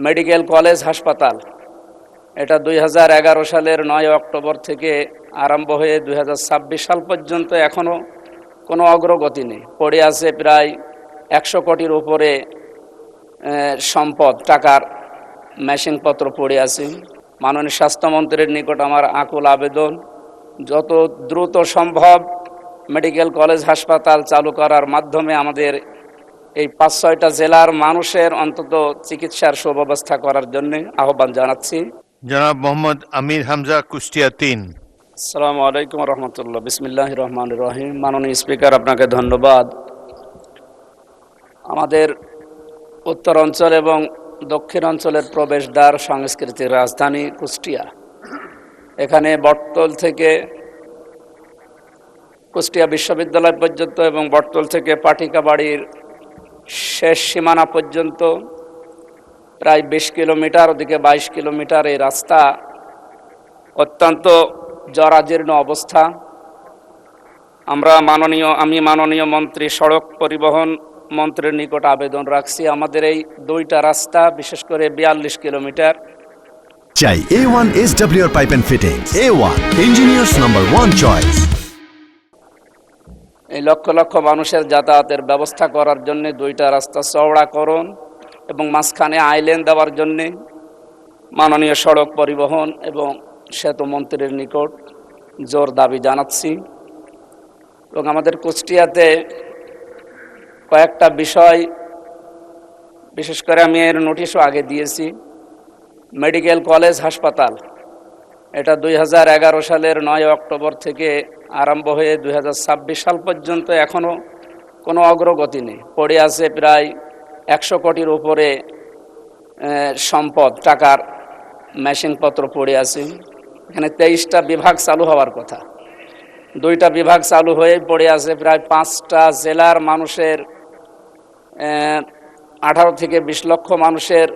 Medical college হাসপাতাল, এটা 2011 সালের 9 অক্টোবর থেকে আরম্ভ হয়ে 2026 সাল পর্যন্ত এখনও কোনো অগ্রগতি নেই। পড়ে আছে প্রায় 100 কোটির উপরে সম্পদ, টাকার মেশিনপত্র পড়ে আছে। মাননীয় স্বাস্থ্যমন্ত্রীর নিকট আমার আকুল আবেদন, যত দ্রুত সম্ভব মেডিকেল কলেজ হাসপাতাল চালু করার মাধ্যমে আমাদের এই 5-6টা জেলার মানুষের অন্তত চিকিৎসার সুব্যবস্থা করার জন্য আহ্বান জানাচ্ছি। জনাব মোহাম্মদ আমির হামজা, কুষ্টিয়া 3। আসসালামু আলাইকুম রহমতুল্লাহ। বিসমিল্লাহির রহমানির রহিম। মাননীয় স্পিকার, আপনাকে ধন্যবাদ। আমাদের উত্তর অঞ্চল এবং দক্ষিণ অঞ্চলের প্রবেশদ্বার সংস্কৃতির রাজধানী কুষ্টিয়া। এখানে বটতল থেকে কুষ্টিয়া বিশ্ববিদ্যালয় পর্যন্ত এবং বটতল থেকে পাটিকাবাড়ির শেষ সীমানা পর্যন্ত প্রায় 20 কিলোমিটার, ওদিকে 22 কিলোমিটার এই রাস্তা অত্যন্ত জরাজীর্ণ অবস্থা। আমি মাননীয় মন্ত্রী, সড়ক পরিবহন মন্ত্রীর নিকট আবেদন রাখছি, আমাদের এই 2টা রাস্তা, বিশেষ করে 42 কিলোমিটার চাই A1 SWR Pipe and Fittings। A1 Engineers number 1 choice। এই লক্ষ লক্ষ মানুষের যাতায়াতের ব্যবস্থা করার জন্য 2টা রাস্তা চওড়াকরণ এবং মাঝখানে আইল্যান্ড দেওয়ার জন্য মাননীয় সড়ক পরিবহন এবং সেতু মন্ত্রীর নিকট জোর দাবি জানাচ্ছি। এবং আমাদের কুষ্টিয়াতে কয়েকটা বিষয়, বিশেষ করে আমি এর নোটিশও আগে দিয়েছি। মেডিকেল কলেজ হাসপাতাল, এটা 2011 সালের 9 অক্টোবর থেকে আরম্ভ হয়ে 2026 সাল পর্যন্ত এখনও কোনো অগ্রগতি নেই। পড়ে আছে প্রায় 100 কোটির উপরে সম্পদ, টাকার মেশিনপত্র পড়ে আছে। এখানে 23টা বিভাগ চালু হওয়ার কথা, 2টা বিভাগ চালু হয়ে পড়ে আছে। প্রায় 5টা জেলার মানুষের 18 থেকে 20 লক্ষ মানুষের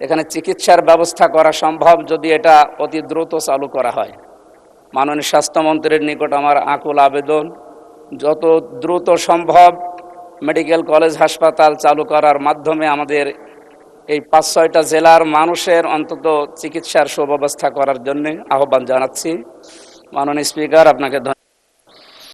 এখানে চিকিৎসার ব্যবস্থা করা সম্ভব যদি এটা অতি দ্রুত চালু করা হয়। মাননীয় স্বাস্থ্যমন্ত্রীর নিকট আমার আকুল আবেদন, যত দ্রুত সম্ভব মেডিকেল কলেজ হাসপাতাল চালু করার মাধ্যমে আমাদের এই 5-6টা জেলার মানুষের অন্তত চিকিৎসার সুব্যবস্থা করার জন্য আহ্বান জানাচ্ছি। মাননীয় স্পিকার, আপনাকে